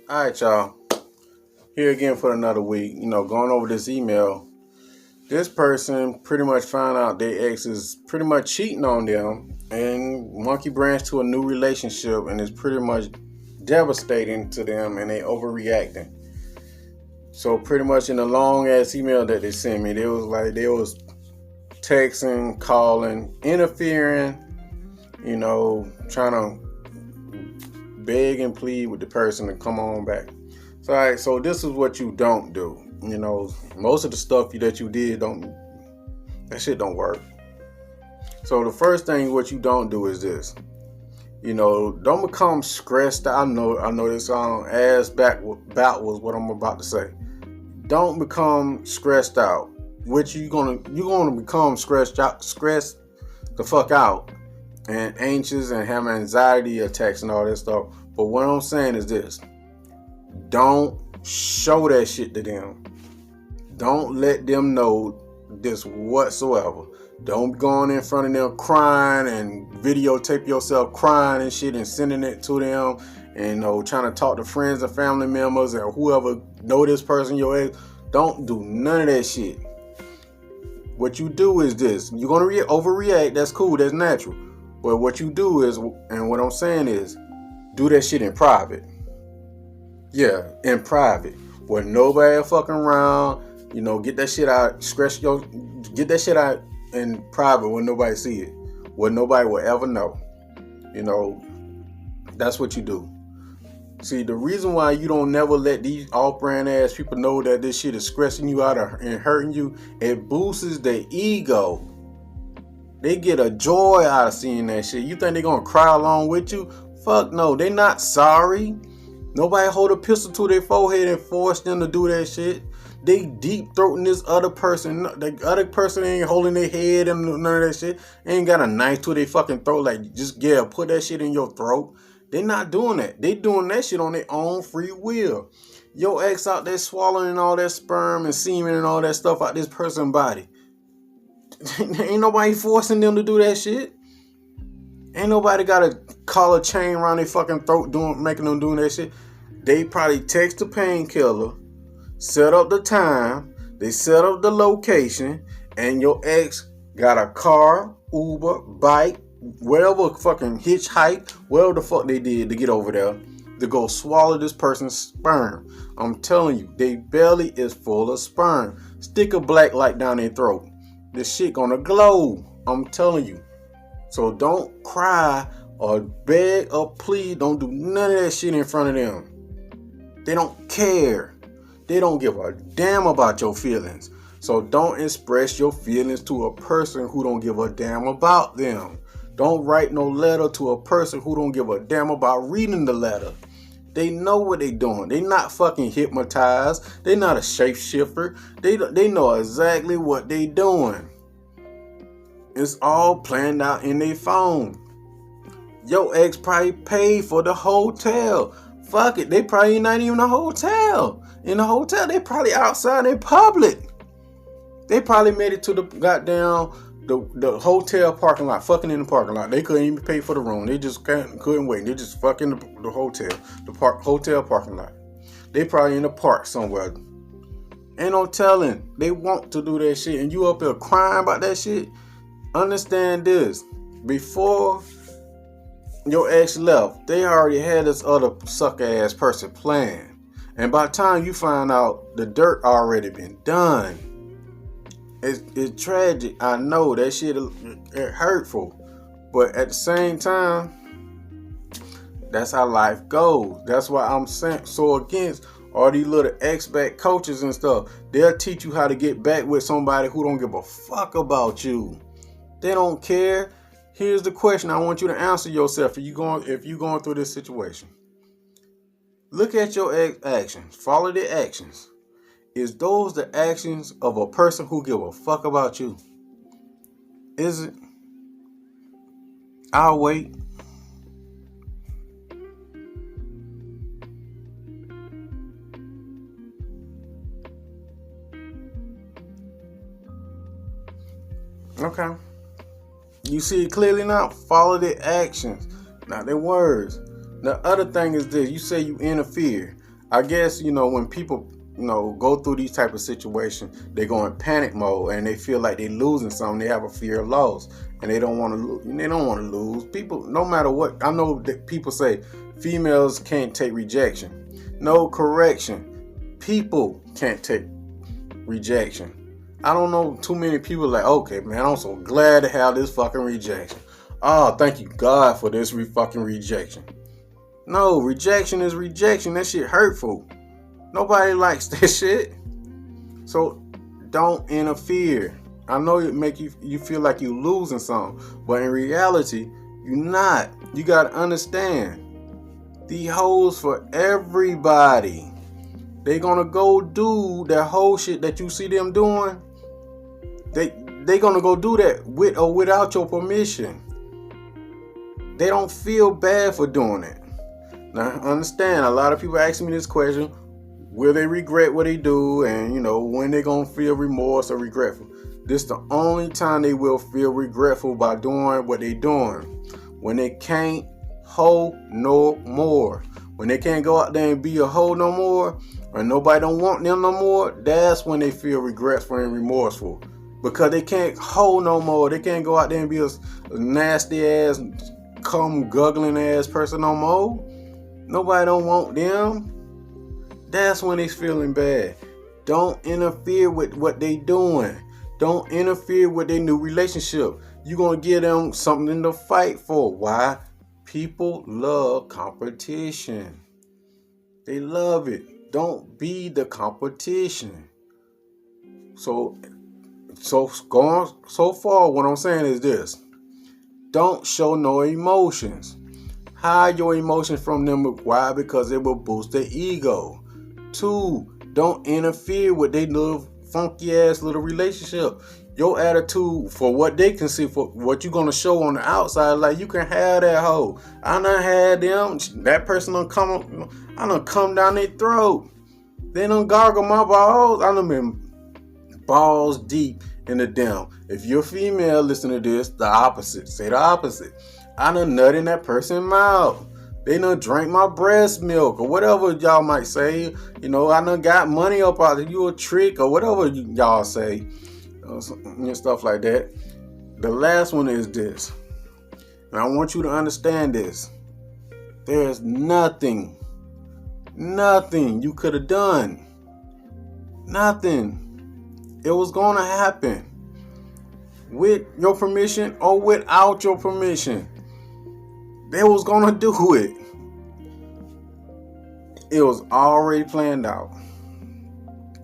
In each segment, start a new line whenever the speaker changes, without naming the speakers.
All right, y'all. Here again for another week. Going over this email. This person pretty much found out their ex is pretty much cheating on them and monkey branch to a new relationship, and it's pretty much devastating to them, and they overreacting. So pretty much in the long ass email that they sent me, they was texting, calling, interfering, trying to beg and plead with the person to come on back. So, all right, so this is what you don't do. Most of the stuff that you did that shit don't work. So the first thing what you don't do is this. Don't become stressed out. I know this ass backwards what I'm about to say. Don't become stressed out. Which you're gonna become stressed the fuck out and anxious and have anxiety attacks and all that stuff. But what I'm saying is this: don't show that shit to them. Don't let them know this whatsoever. Don't go on in front of them crying and videotape yourself crying and shit and sending it to them and trying to talk to friends and family members and whoever know this person, your ex. Don't do none of that shit. What you do is this. You're going to overreact. That's cool. That's natural. But what you do is, and what I'm saying is, do that shit in private. Yeah, in private. Where nobody fucking around. Get that shit out. Get that shit out in private where nobody see it. Where nobody will ever know. That's what you do. See, the reason why you don't never let these off-brand ass people know that this shit is stressing you out and hurting you, it boosts their ego. They get a joy out of seeing that shit. You think they're gonna cry along with you? Fuck no, they not sorry. Nobody hold a pistol to their forehead and force them to do that shit. They deep throating this other person. The other person ain't holding their head and none of that shit. They ain't got a knife to their fucking throat. Like, put that shit in your throat. They not doing that. They doing that shit on their own free will. Your ex out there swallowing all that sperm and semen and all that stuff out this person's body. Ain't nobody forcing them to do that shit. Ain't nobody got a collar chain around their fucking throat making them doing that shit. They probably text the painkiller, set up the time, they set up the location, and your ex got a car, Uber, bike, whatever fucking hitchhike, whatever the fuck they did to get over there to go swallow this person's sperm. I'm telling you, their belly is full of sperm. Stick a black light down their throat. This shit gonna glow. I'm telling you. So don't cry or beg or plead. Don't do none of that shit in front of them. They don't care. They don't give a damn about your feelings. So don't express your feelings to a person who don't give a damn about them. Don't write no letter to a person who don't give a damn about reading the letter. They know what they doing. They not fucking hypnotized. They not a shapeshifter. They know exactly what they doing. It's all planned out in their phone. Your ex probably paid for the hotel. Fuck it. They probably not even a hotel. In the hotel, they probably outside in public. They probably made it to the goddamn the hotel parking lot, fucking in the parking lot. They couldn't even pay for the room. They just couldn't wait. They just fucking the hotel, hotel parking lot. They probably in the park somewhere. Ain't no telling. They want to do that shit, and you up there crying about that shit. Understand this: before your ex left, they already had this other sucker ass person planned, and by the time you find out, the dirt already been done. It's tragic. I know that shit it hurtful. But at the same time, that's how life goes. That's why I'm so against all these little ex-back coaches and stuff. They'll teach you how to get back with somebody who don't give a fuck about you. They don't care. Here's the question I want you to answer yourself if you're going through this situation. Look at your ex actions. Follow their actions. Is those the actions of a person who give a fuck about you? Is it? I'll wait. Okay. You see it clearly now? Follow their actions, not their words. The other thing is this. You say you interfere. I guess, when people, go through these type of situations, they go in panic mode and they feel like they're losing something. They have a fear of loss and they don't want to. They don't want to lose. People, no matter what, I know that people say females can't take rejection. No, correction. People can't take rejection. I don't know too many people like, okay, man, I'm so glad to have this fucking rejection. Oh, thank you God for this fucking rejection. No, rejection is rejection. That shit hurtful. Nobody likes that shit. So don't interfere. I know it make you feel like you're losing something, but in reality, you're not. You gotta understand. These hoes for everybody. They gonna go do that whole shit that you see them doing. They gonna go do that with or without your permission. They don't feel bad for doing it. Now, understand, a lot of people ask me this question, will they regret what they do, and when they gonna feel remorse or regretful? This the only time they will feel regretful by doing what they doing. When they can't hoe no more. When they can't go out there and be a hoe no more, or nobody don't want them no more, that's when they feel regretful and remorseful. Because they can't hoe no more. They can't go out there and be a nasty ass, cum guggling ass person no more. Nobody don't want them. That's when they feeling bad. Don't interfere with what they doing. Don't interfere with their new relationship. You're going to give them something to fight for. Why? People love competition. They love it. Don't be the competition. So going so far, what I'm saying is this. Don't show no emotions. Hide your emotions from them. Why? Because it will boost their ego. 2, don't interfere with their little funky ass little relationship. Your attitude for what they can see, for what you're gonna show on the outside, like you can have that hoe. I done had them. That person done come down their throat. They done gargle my balls. I done been balls deep in the damn. If you're female, listen to this. The opposite. Say the opposite. I done nut in that person's mouth. They done drank my breast milk or whatever y'all might say. I done got money up out of you, a trick or whatever y'all say. Stuff like that. The last one is this. And I want you to understand this. There's nothing you could have done. Nothing. It was going to happen. With your permission or without your permission. They was going to do it. It was already planned out.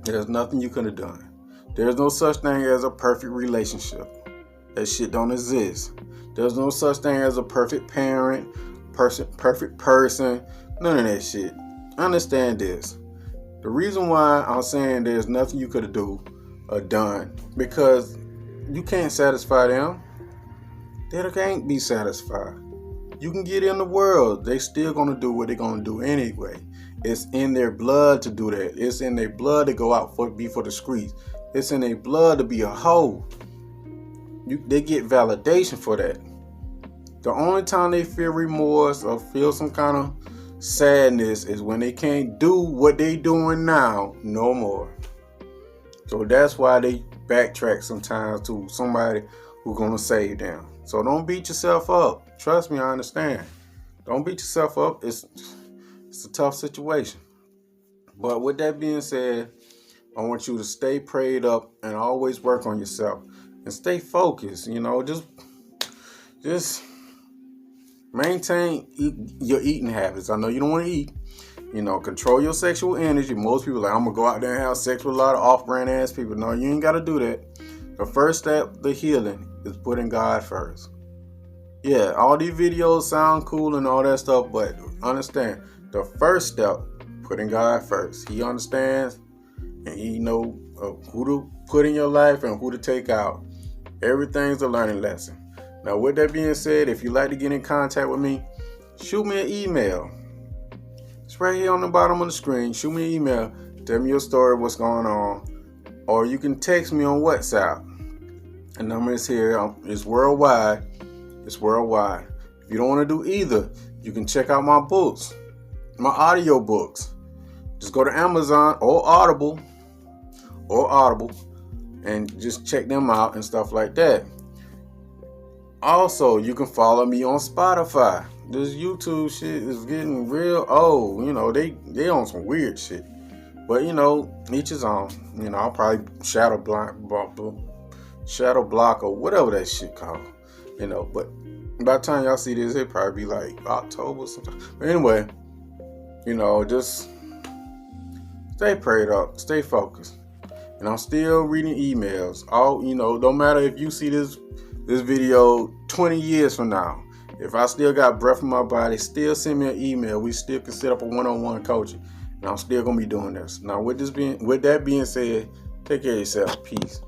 There's nothing you could have done. There's no such thing as a perfect relationship. That shit don't exist. There's no such thing as a perfect parent, perfect person. None of that shit. Understand this. The reason why I'm saying there's nothing you could have do or done, because you can't satisfy them. They can't be satisfied. You can get in the world. They still gonna do what they're gonna do anyway. It's in their blood to do that. It's in their blood to go out be for the streets. It's in their blood to be a hoe. They get validation for that. The only time they feel remorse or feel some kind of sadness is when they can't do what they doing now no more. So that's why they backtrack sometimes to somebody who's gonna save them. So don't beat yourself up. Trust me, I understand. Don't beat yourself up. It's a tough situation. But with that being said, I want you to stay prayed up and always work on yourself and stay focused. Just maintain your eating habits. I know you don't want to eat. Control your sexual energy. Most people are like, I'm gonna go out there and have sex with a lot of off-brand ass people. No, you ain't gotta do that. The first step, the healing, is putting God first. Yeah, all these videos sound cool and all that stuff, but understand, the first step, putting God first. He understands and he knows who to put in your life and who to take out. Everything's a learning lesson. Now, with that being said, if you'd like to get in contact with me, shoot me an email. It's right here on the bottom of the screen. Shoot me an email. Tell me your story, what's going on. Or you can text me on WhatsApp. The number is here. It's worldwide. It's worldwide. If you don't want to do either, you can check out my books, my audio books. Just go to Amazon or Audible, and just check them out and stuff like that. Also, you can follow me on Spotify. This YouTube shit is getting real old. They on some weird shit. But each his own. I'll probably shadow block or whatever that shit called. But by the time y'all see this, it'll probably be like October sometime. But anyway, just stay prayed up, stay focused. And I'm still reading emails. No matter if you see this video 20 years from now, if I still got breath in my body, still send me an email. We still can set up a one-on-one coaching. And I'm still gonna be doing this. Now with that being said, take care of yourself. Peace.